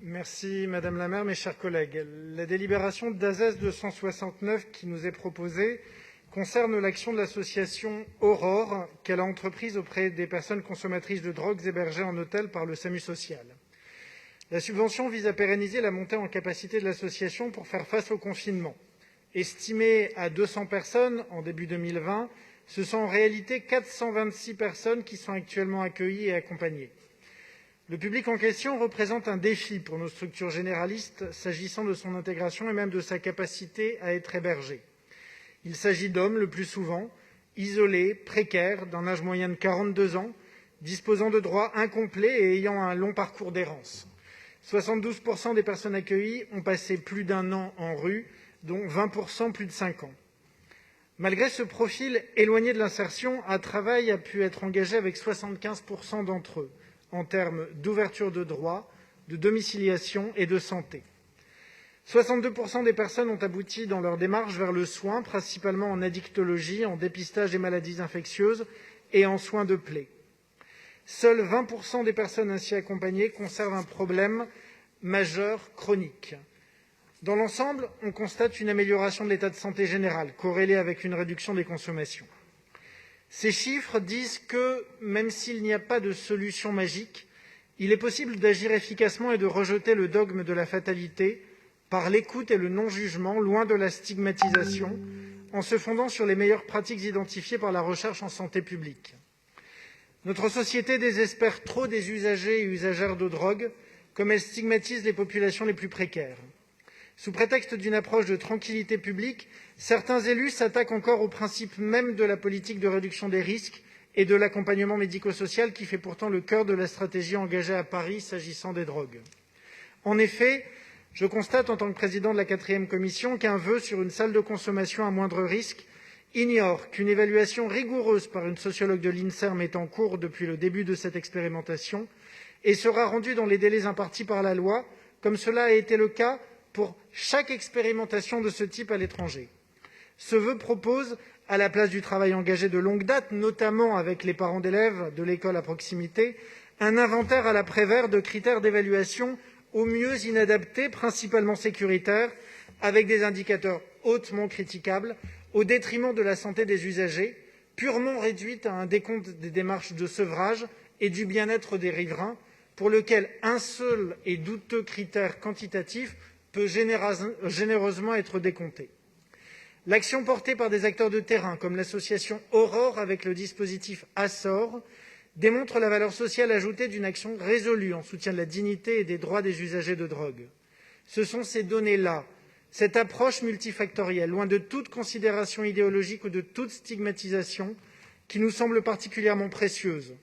Merci Madame la maire, mes chers collègues. La délibération d'ASES 269 qui nous est proposée concerne l'action de l'association Aurore qu'elle a entreprise auprès des personnes consommatrices de drogues hébergées en hôtel par le SAMU social. La subvention vise à pérenniser la montée en capacité de l'association pour faire face au confinement. Estimée à 200 personnes en début 2020, ce sont en réalité 426 personnes qui sont actuellement accueillies et accompagnées. Le public en question représente un défi pour nos structures généralistes s'agissant de son intégration et même de sa capacité à être hébergé. Il s'agit d'hommes le plus souvent, isolés, précaires, d'un âge moyen de 42 ans, disposant de droits incomplets et ayant un long parcours d'errance. 72% des personnes accueillies ont passé plus d'un an en rue, dont 20% plus de 5 ans. Malgré ce profil éloigné de l'insertion, un travail a pu être engagé avec 75% d'entre eux, en termes d'ouverture de droits, de domiciliation et de santé. 62% des personnes ont abouti dans leur démarche vers le soin, principalement en addictologie, en dépistage des maladies infectieuses et en soins de plaies. Seuls 20% des personnes ainsi accompagnées conservent un problème majeur chronique. Dans l'ensemble, on constate une amélioration de l'état de santé général, corrélée avec une réduction des consommations. Ces chiffres disent que, même s'il n'y a pas de solution magique, il est possible d'agir efficacement et de rejeter le dogme de la fatalité par l'écoute et le non-jugement, loin de la stigmatisation, en se fondant sur les meilleures pratiques identifiées par la recherche en santé publique. Notre société désespère trop des usagers et usagères de drogue, comme elle stigmatise les populations les plus précaires. Sous prétexte d'une approche de tranquillité publique, certains élus s'attaquent encore au principe même de la politique de réduction des risques et de l'accompagnement médico-social qui fait pourtant le cœur de la stratégie engagée à Paris s'agissant des drogues. En effet, je constate en tant que président de la 4e commission qu'un vœu sur une salle de consommation à moindre risque ignore qu'une évaluation rigoureuse par une sociologue de l'INSERM est en cours depuis le début de cette expérimentation et sera rendue dans les délais impartis par la loi, comme cela a été le cas pour chaque expérimentation de ce type à l'étranger. Ce vœu propose, à la place du travail engagé de longue date, notamment avec les parents d'élèves de l'école à proximité, un inventaire à la Prévert de critères d'évaluation au mieux inadaptés, principalement sécuritaires, avec des indicateurs hautement critiquables, au détriment de la santé des usagers, purement réduite à un décompte des démarches de sevrage et du bien-être des riverains, pour lequel un seul et douteux critère quantitatif peut généreusement être décompté. L'action portée par des acteurs de terrain, comme l'association Aurore avec le dispositif Assor, démontre la valeur sociale ajoutée d'une action résolue en soutien de la dignité et des droits des usagers de drogue. Ce sont ces données-là, cette approche multifactorielle, loin de toute considération idéologique ou de toute stigmatisation, qui nous semble particulièrement précieuse.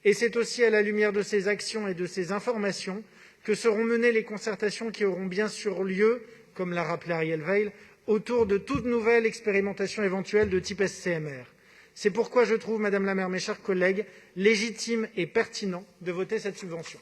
Et c'est aussi à la lumière de ces actions et de ces informations que seront menées les concertations qui auront bien sûr lieu, comme l'a rappelé Ariel Weil, autour de toute nouvelle expérimentation éventuelle de type SCMR. C'est pourquoi je trouve, Madame la maire, mes chers collègues, légitime et pertinent de voter cette subvention.